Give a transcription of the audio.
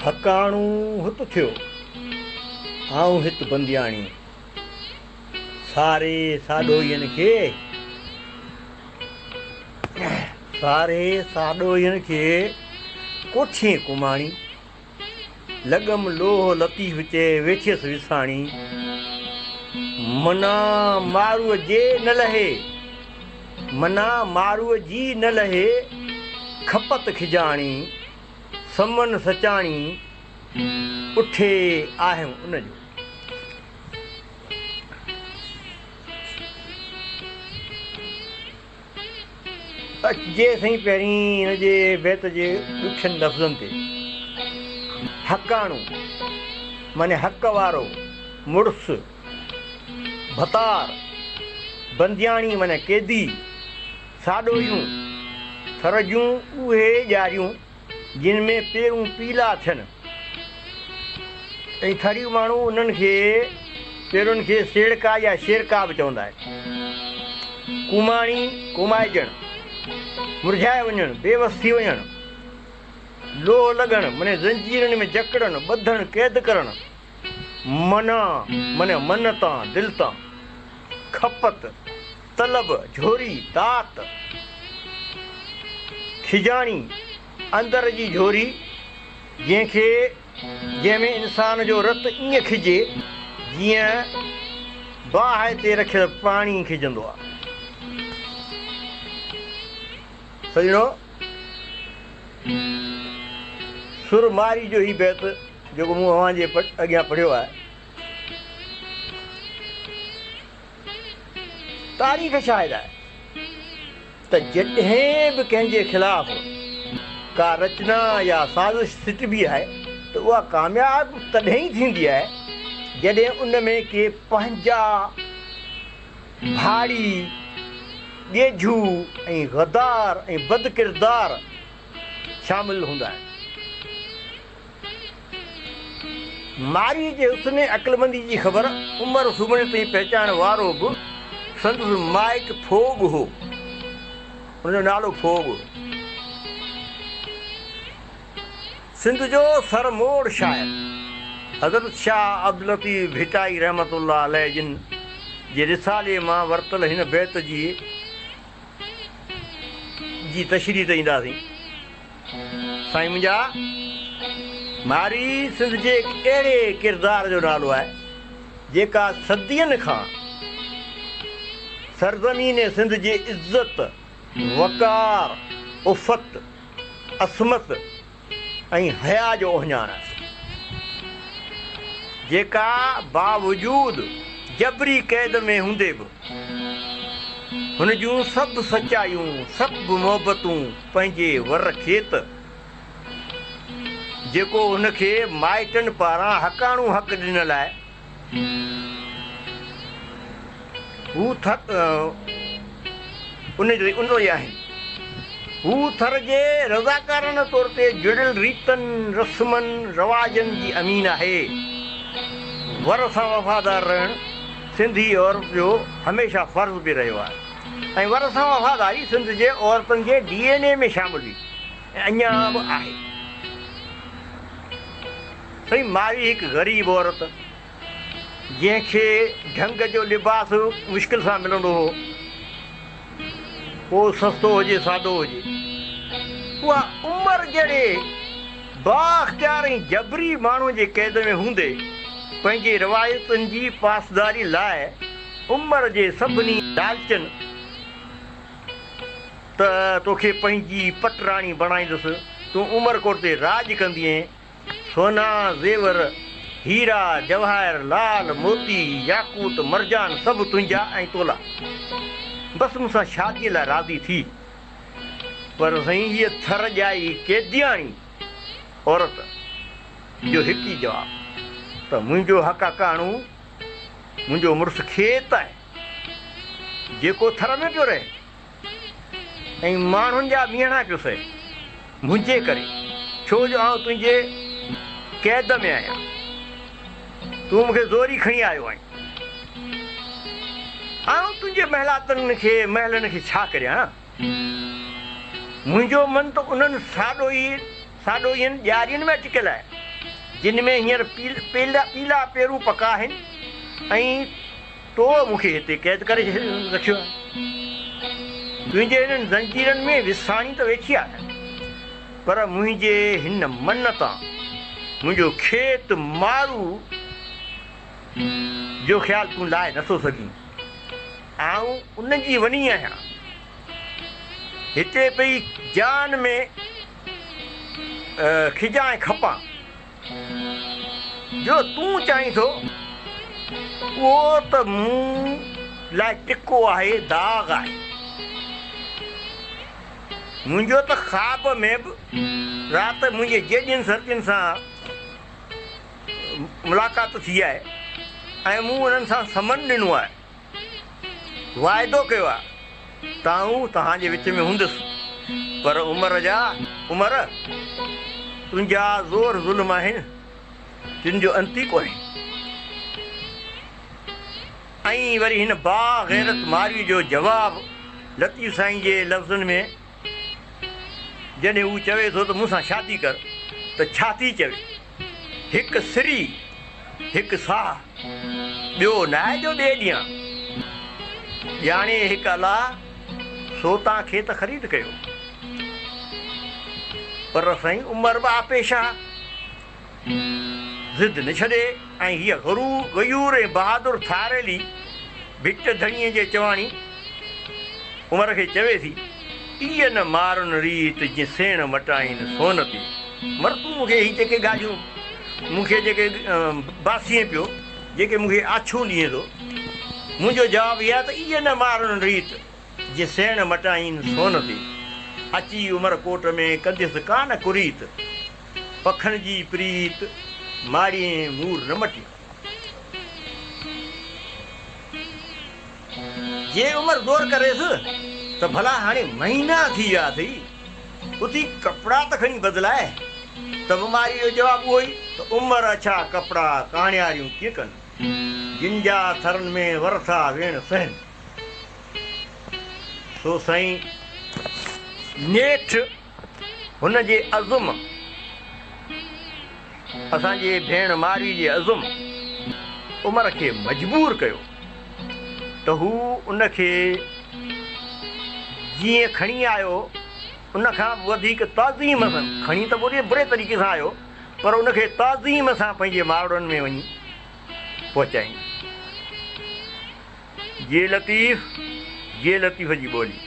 हकाणू हुत थियो आऊं हित बंदियाणी सारे साडोयन के कोठिए कुमाणी लगम लोह लतीफ़ चे वेठियस विसाणी मना मारूअ जी न लहे खपत खिजाणी समन सचाणी उठे आहियूं उनजो। अचे सही पहिरीं हिन जे बैत जे ॾुखियनि लफ़्ज़नि ते हकाणू माने हक़ वारो, मुड़ुसु, भतार, बंदियाणी माने कैदी, साडोयूं थर जूं उहे ॼारियूं जिन में पेरूं पीला थियनि ऐं थरियूं माण्हू उन्हनि खे पेरुनि खे सेड़का या शेरका बि चवंदा आहिनि। कुमाणी कुमाइजणु, मुरझाए वञणु, बेवस थी वञणु, लोह लॻणु माने ज़ंजीरनि में जकड़णु, ॿधणु, क़ैद करणु, मना माने मन तां, दिलि तां, खपत, तलब, झोरी, दात, खिजाणी अंदर जी झोरी जंहिंमें इंसान जो रत ईअं खिजे जीअं बाहि ते रखियल पाणी खिजंदो आहे। सजणो सुरमारी जो ही बैत जेको मूं अव्हां जे अॻियां पढ़ियो आहे तारीख़ शायदि आहे त जॾहिं बि कंहिंजे ख़िलाफ़ का रचना या साज़िश सिटबी आहे त उहा कामयाबु तॾहिं ई थींदी आहे जॾहिं उन में के पंहिंजा भाड़ी ॻेझू ऐं गदार ऐं बदकिरदार शामिल हूंदा आहिनि। मारी जे हुस्न अक़लमंदी जी ख़बर उमिरि सुम्हण ताईं पहचान वारो बि संदसि माइट फोग हो, हुनजो नालो फोग हो। सिंध जो सरमोड़ शाइर हज़रत शाह अब्दुल लतीफ़ भिटाई रहमतुल्लाह अलैह जिन जे रिसाले मां वरितल हिन बैत जी तशरीह ते ईंदासीं। साईं मुंहिंजा मारी सिंध जे अहिड़े किरदार जो नालो आहे जेका सदियनि खां सरज़मीन सिंध जे इज़त, वक़ार, उफ़त, असमत ऐं हया जो ओहञाण आहे, जेका बावजूद जबरी कैद में हूंदे बि हुन जूं सभु सचायूं, सभु मोहबतूं पंहिंजे वर खेत जेको हुनखे माइटनि पारां हकाणू हक़ ॾिनल आहे उन ई आहिनि। हू थर जे रज़ाकारनि तौर ते जुड़ियल रीतनि, रस्मनि, रवाजनि जी अमीन आहे। वर सां वफ़ादार रहणु सिंधी औरत जो हमेशह फ़र्ज़ बि रहियो आहे ऐं वर सां वफ़ादारी सिंध जे औरतुनि जे DNA में शामिल हुई ऐं अञा बि आहे। साईं मारी हिकु ग़रीब औरत जंहिंखे ढंग जो लिबास मुश्किल सां मिलंदो हो, पोइ सस्तो हुजे सादो हुजे, उहा उमिरि जहिड़े बाख़्तियार ऐं जबरी माण्हूअ जे क़ैद में हूंदे पंहिंजे रवायतुनि जी पासदारी लाइ उमिरि जे सभिनी लालचनि त तोखे पंहिंजी पटराणी बणाईंदुसि, तूं उमरकोट ते राज कंदीअ, सोना ज़ेवर हीरा जवाहर लाल मोती याकूत मरजान सभु तुंहिंजा ऐं तोला, बसि मूंसां शादीअ लाइ राज़ी थी। पर साईं हीअ थर ॼाई कैदियाणी औरत जो हिकु ई जवाबु त मुंहिंजो हकाणू मुंहिंजो मुड़ुसु खेत आहे जेको थर में पियो रहे ऐं माण्हुनि जा मीहणा पियो सहे मुंहिंजे करे, छो जो आउं तुंहिंजे कैद में आहियां, तूं मूंखे ज़ोरी खणी आयो आहीं, आउं तुंहिंजे महलनि खे छा करियां। मुंहिंजो मन त उन्हनि साडोयनि ॼारियुनि में अटकियल आहे जिन में हींअर पीला पेरू पका आहिनि ऐं तो मूंखे हिते क़ैद करे रखियो आहे। तुंहिंजे हिननि ज़ंजीरनि में विसाणी त वेठी आहे, पर मुंहिंजे हिन मन तां मुंहिंजो खेत मारू जो ख़्यालु तूं लाहे नथो सघीं। आऊं उन जी वञी आहियां, हिते पई जान में खिजाए खपां, जो तूं चाहीं थो उहो त मूं लाइ टिको आहे, दाग़ आहे। मुंहिंजो त ख़्वाब में बि राति मुंहिंजे जेॾियुनि सर्दियुनि सां मुलाक़ात थी आहे ऐं मूं उन्हनि सां समन ॾिनो आहे, वाइदो कयो आहे तव्हांजे विच में हूंदुसि, पर उमर तुंहिंजा ज़ोर ज़ुल्म आहिनि, तिन जो अंत ई कोन्हे। ऐं वरी हिन बाग़ैरत मारी जो जवाबु लतीफ़ साईं जे लफ़्ज़नि में, जॾहिं हू चवे थो त मूंसां शादी कर, त छा थी चवे? हिकु सिरी हिकु साह, ॿियो न आहे जो ॿिए ॾींहुं ॼाणे हिकु अलाह सो तव्हांखे त ख़रीद कयो। पर साईं उमर बि आपेशा ज़िद न छॾे ऐं हीअ गयूर ऐं बहादुर थारेली भिट धणीअ जे चवाणी उमर खे चवे थी, इहे न मारुनि रीत जीअं सेण मटाइनि सोन ते। मर तूं मूंखे हीअ जेके ॻाल्हियूं मूंखे जेके बासीअ पियो, जेके मूंखे आछूं ॾिए थो, मुंहिंजो जवाबु इहा त इहे न मारुनि रीत जीअं सेण मटाइनि सोन ते। अची उमरकोट में कंदुसि कान कुरीत, पखनि जी प्रीत माड़ीअ मूर न मटी। जे उमिरि ज़ोर करेसि त भला हाणे महीना थी विया अथई, उथी कपिड़ा त खणी बदिलाए, त बीमारी जो जवाबु उहो ई त उमिरि अछा कपिड़ा काणियारियूं कीअं कनि, जिन जा थरनि में वरथा वेण सहनि। सो साईं नेठि हुन जे अज़ुम, असांजे भेण मारी जे अज़ुम उमिरि खे मजबूर कयो त हू उनखे जीअं खणी आयो उनखां वधीक ताज़ीम सां खणी त पूरे बुरे तरीक़े सां आयो, पर उनखे ताज़ीम सां पंहिंजे मावड़नि में वञी पहुचाई। जे लतीफ़ जी ॿोली।